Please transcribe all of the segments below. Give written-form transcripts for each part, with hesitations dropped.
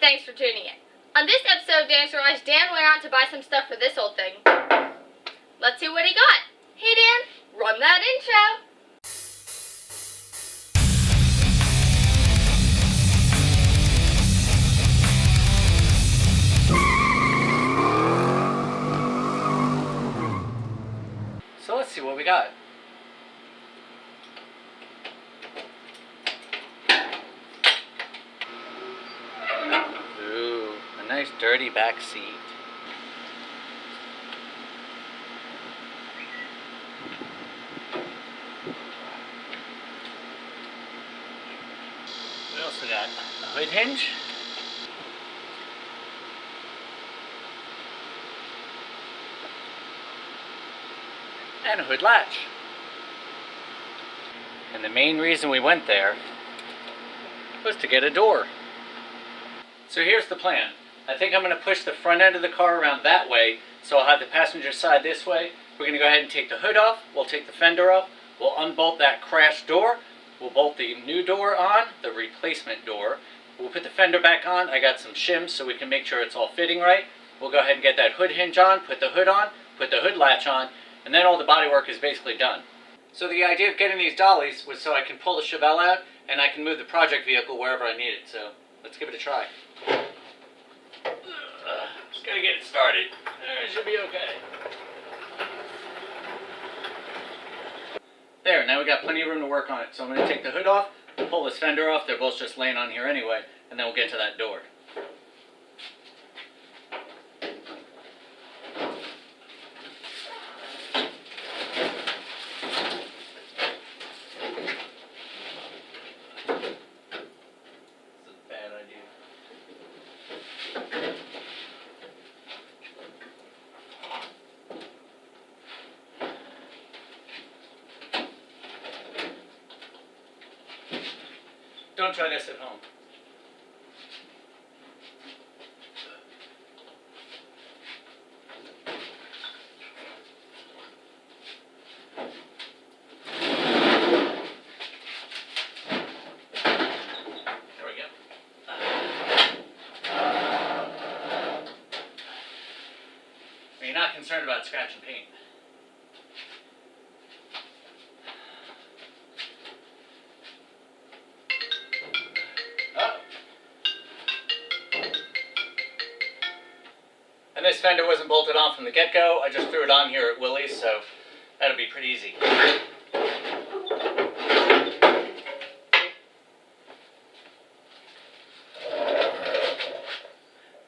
Thanks for tuning in. On this episode of Dan's Garage, Dan went out to buy some stuff for this old thing. Let's see what he got. Hey Dan, run that intro. So let's see what we got. Ooh, a nice dirty back seat. We also got a hood hinge. And a hood latch. And the main reason we went there was to get a door. So here's the plan. I think I'm going to push the front end of the car around that way, so I'll have the passenger side this way. We're going to go ahead and take the hood off, we'll take the fender off, we'll unbolt that crash door, we'll bolt the new door on, the replacement door, we'll put the fender back on. I got some shims so we can make sure it's all fitting right. We'll go ahead and get that hood hinge on, put the hood on, put the hood latch on, and then all the bodywork is basically done. So the idea of getting these dollies was so I can pull the Chevelle out and I can move the project vehicle wherever I need it. So let's give it a try. Just gotta get it started. It should be okay. There, now we got plenty of room to work on it. So I'm going to take the hood off, pull this fender off. They're both just laying on here anyway, and then we'll get to that door. Don't try this at home. There we go. You're not concerned about scratch and paint. And this fender wasn't bolted on from the get-go. I just threw it on here at Willie's, so that'll be pretty easy.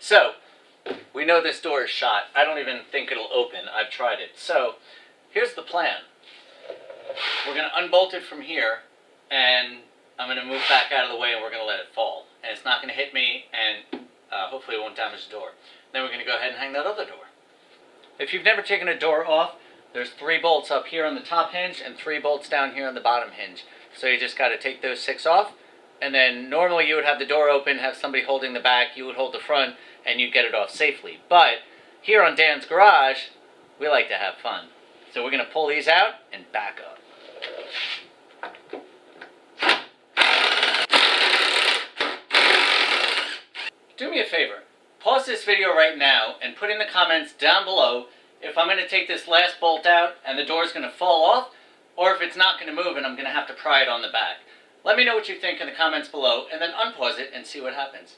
So, we know this door is shot. I don't even think it'll open. I've tried it. So, here's the plan. We're going to unbolt it from here, and I'm going to move back out of the way, and we're going to let it fall. And it's not going to hit me, and hopefully it won't damage the door. Then we're going to go ahead and hang that other door. If you've never taken a door off, there's 3 bolts up here on the top hinge and 3 bolts down here on the bottom hinge. So you just got to take those 6 off, and then normally you would have the door open, have somebody holding the back, you would hold the front, and you'd get it off safely. But here on Dan's Garage, we like to have fun. So we're going to pull these out and back up. Do me a favor. Pause this video right now and put in the comments down below if I'm going to take this last bolt out and the door is going to fall off, or if it's not going to move and I'm going to have to pry it on the back. Let me know what you think in the comments below, and then unpause it and see what happens.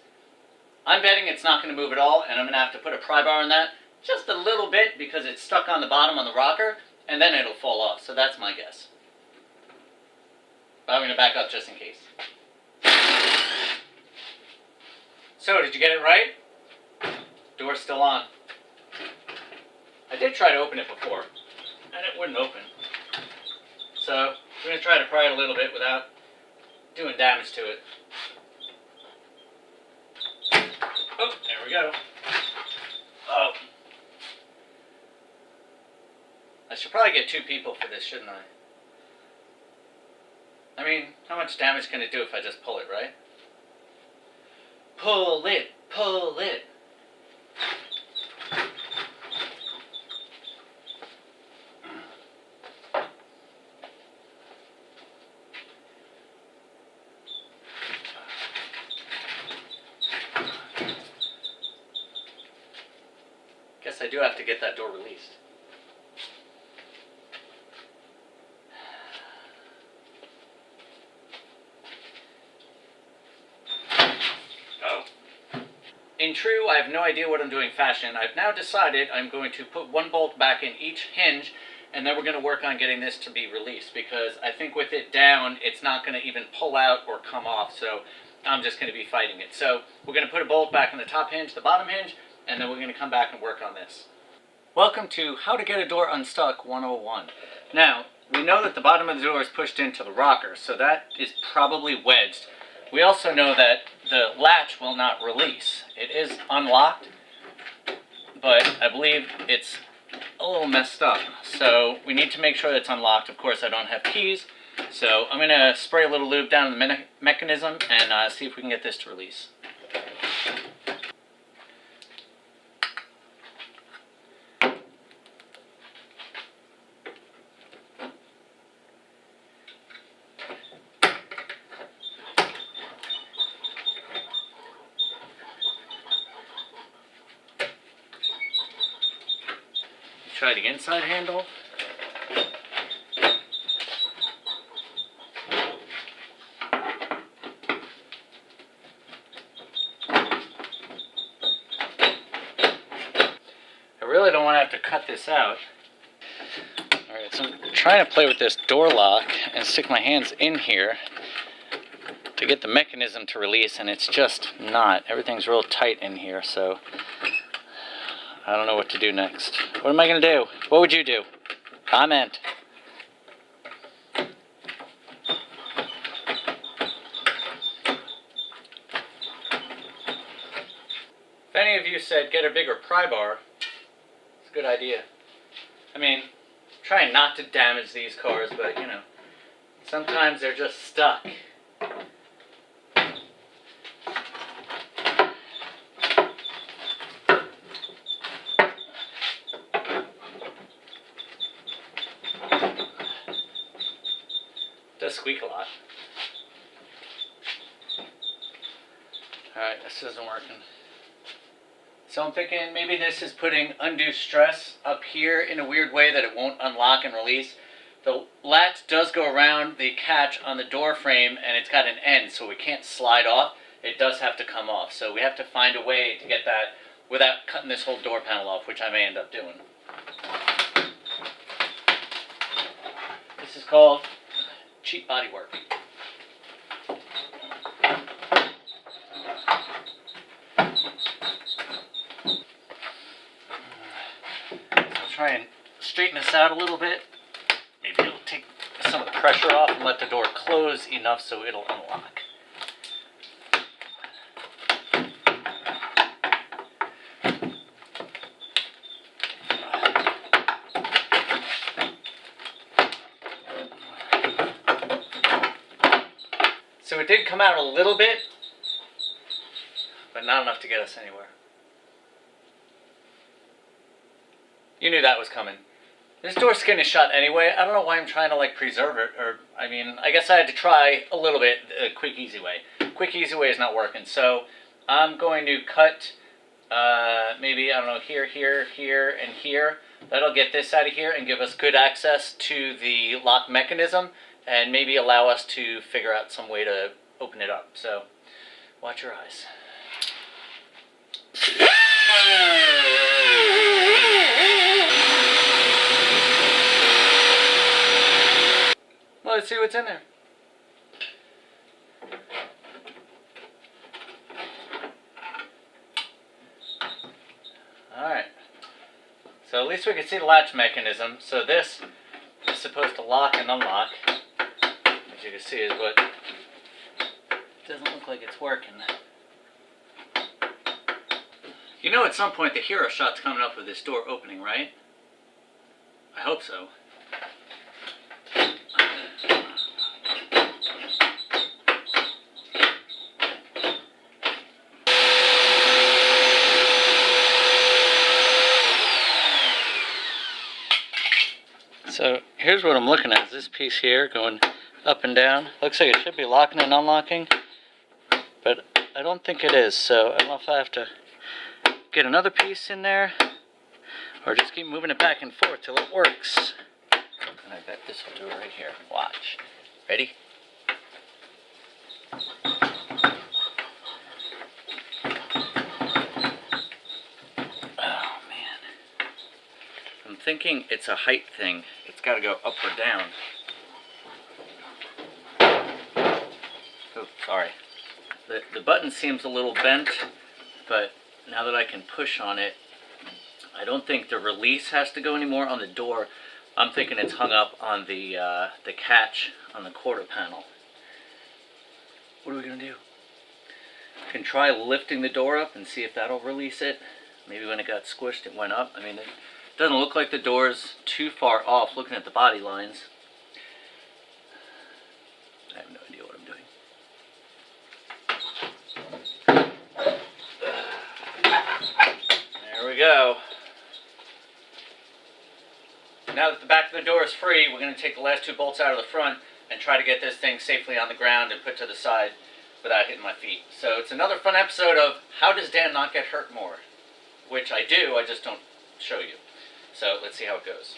I'm betting it's not going to move at all, and I'm going to have to put a pry bar on that just a little bit because it's stuck on the bottom on the rocker, and then it'll fall off. So that's my guess. But I'm going to back up just in case. So, did you get it right? Door's still on. I did try to open it before, and it wouldn't open. So, we're going to try to pry it a little bit without doing damage to it. Oh, there we go. Oh. I should probably get 2 people for this, shouldn't I? I mean, how much damage can it do if I just pull it, right? Pull it, pull it. I do have to get that door released. In true, I have no idea what I'm doing fashion, I've now decided I'm going to put one bolt back in each hinge, and then we're going to work on getting this to be released, because I think with it down, it's not going to even pull out or come off, so I'm just going to be fighting it. So we're going to put a bolt back in the top hinge, the bottom hinge, and then we're going to come back and work on this. Welcome to How to Get a Door Unstuck 101. Now, we know that the bottom of the door is pushed into the rocker, so that is probably wedged. We also know that the latch will not release. It is unlocked, but I believe it's a little messed up. So we need to make sure that it's unlocked. Of course, I don't have keys, so I'm going to spray a little lube down the mechanism and see if we can get this to release. Try the inside handle. I really don't want to have to cut this out. Alright, so I'm trying to play with this door lock and stick my hands in here to get the mechanism to release, and it's just not. Everything's real tight in here, so I don't know what to do next. What am I going to do? What would you do? Comment. If any of you said get a bigger pry bar, it's a good idea. I mean, trying not to damage these cars, but you know, sometimes they're just stuck. Does squeak a lot. Alright, this isn't working. So I'm thinking maybe this is putting undue stress up here in a weird way that it won't unlock and release. The latch does go around the catch on the door frame, and it's got an end, so we can't slide off. It does have to come off. So we have to find a way to get that without cutting this whole door panel off, which I may end up doing. This is called cheap body work. I'll try and straighten this out a little bit. Maybe it'll take some of the pressure off and let the door close enough so it'll unlock. So it did come out a little bit, but not enough to get us anywhere. You knew that was coming. This door skin is shut anyway. I don't know why I'm trying to like preserve it, or I mean, I guess I had to try a little bit the quick easy way. Quick easy way is not working, so I'm going to cut maybe, I don't know, here, here, here, and here. That'll get this out of here and give us good access to the lock mechanism, and maybe allow us to figure out some way to open it up. So, watch your eyes. Well, let's see what's in there. Alright. So at least we can see the latch mechanism. So this is supposed to lock and unlock. As you can see, is what doesn't look like it's working. You know, at some point the hero shot's coming up with this door opening, right? I hope so. So here's what I'm looking at, is this piece here going up and down. Looks like it should be locking and unlocking, but I don't think it is, so I don't know if I have to get another piece in there Or just keep moving it back and forth till it works. And I bet this will do it right here. Watch. Ready? Oh man. I'm thinking it's a height thing. It's got to go up or down. Oh, sorry. The button seems a little bent, but now that I can push on it, I don't think the release has to go anymore on the door. I'm thinking it's hung up on the catch on the quarter panel. What are we gonna do? I can try lifting the door up and see if that'll release it. Maybe when it got squished, it went up. I mean, it doesn't look like the door's too far off looking at the body lines. I have no idea what I'm doing. There we go. Now that the back of the door is free, we're going to take the last two bolts out of the front and try to get this thing safely on the ground and put to the side without hitting my feet. So it's another fun episode of how does Dan not get hurt more? Which I do, I just don't show you. So let's see how it goes.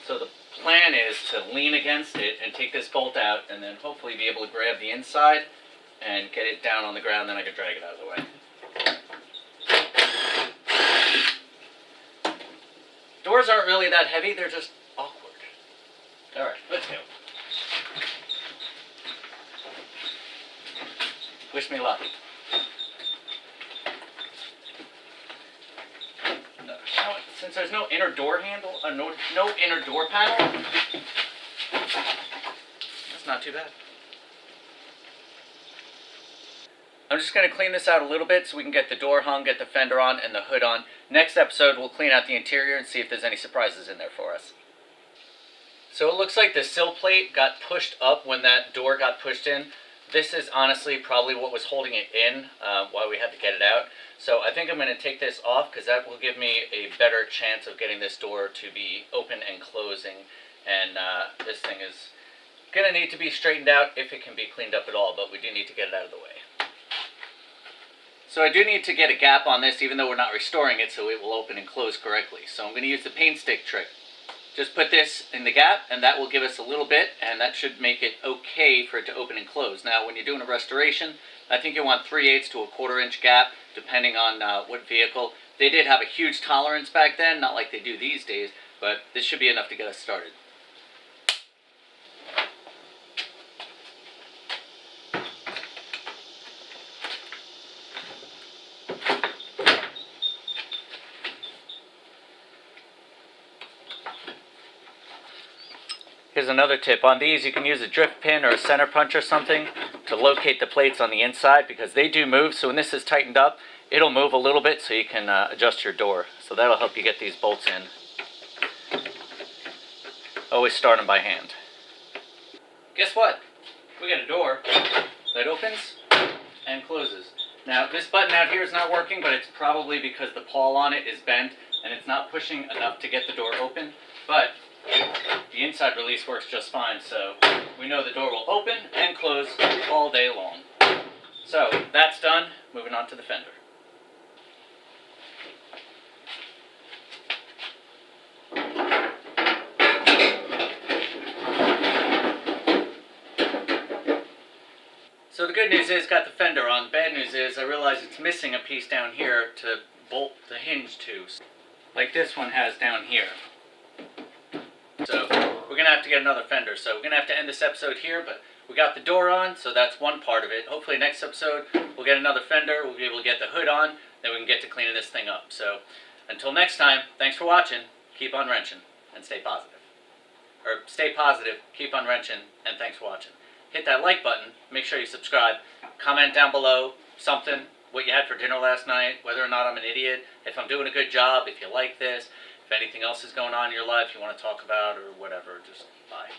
So the plan is to lean against it and take this bolt out and then hopefully be able to grab the inside and get it down on the ground, then I can drag it out of the way. Doors aren't really that heavy, they're just awkward. Alright, let's go. Wish me luck. Since there's no inner door handle, no inner door panel, that's not too bad. I'm just going to clean this out a little bit so we can get the door hung, get the fender on, and the hood on. Next episode, we'll clean out the interior and see if there's any surprises in there for us. So it looks like the sill plate got pushed up when that door got pushed in. This is honestly probably what was holding it in while we had to get it out. So I think I'm going to take this off because that will give me a better chance of getting this door to be open and closing. And this thing is going to need to be straightened out if it can be cleaned up at all, but we do need to get it out of the way. So I do need to get a gap on this even though we're not restoring it so it will open and close correctly. So I'm going to use the paint stick trick. Just put this in the gap and that will give us a little bit and that should make it okay for it to open and close. Now when you're doing a restoration, I think you want 3/8 to a 1/4 inch gap depending on what vehicle. They did have a huge tolerance back then, not like they do these days, but this should be enough to get us started. Here's another tip. On these, you can use a drift pin or a center punch or something to locate the plates on the inside because they do move. So when this is tightened up, it'll move a little bit so you can adjust your door. So that'll help you get these bolts in. Always start them by hand. Guess what? We got a door that opens and closes. Now this button out here is not working, but it's probably because the pawl on it is bent and it's not pushing enough to get the door open. But the inside release works just fine, so we know the door will open and close all day long. So that's done. Moving on to the fender. So the good news is got the fender on. Bad news is I realize it's missing a piece down here to bolt the hinge to, like this one has down here. So we're going to have to get another fender. So we're going to have to end this episode here, but we got the door on, so that's one part of it. Hopefully next episode we'll get another fender, we'll be able to get the hood on, then we can get to cleaning this thing up. So until next time, thanks for watching, keep on wrenching, and stay positive. Or stay positive, keep on wrenching, and thanks for watching. Hit that like button, make sure you subscribe, comment down below something, what you had for dinner last night, whether or not I'm an idiot, if I'm doing a good job, if you like this. If anything else is going on in your life you want to talk about or whatever, just bye.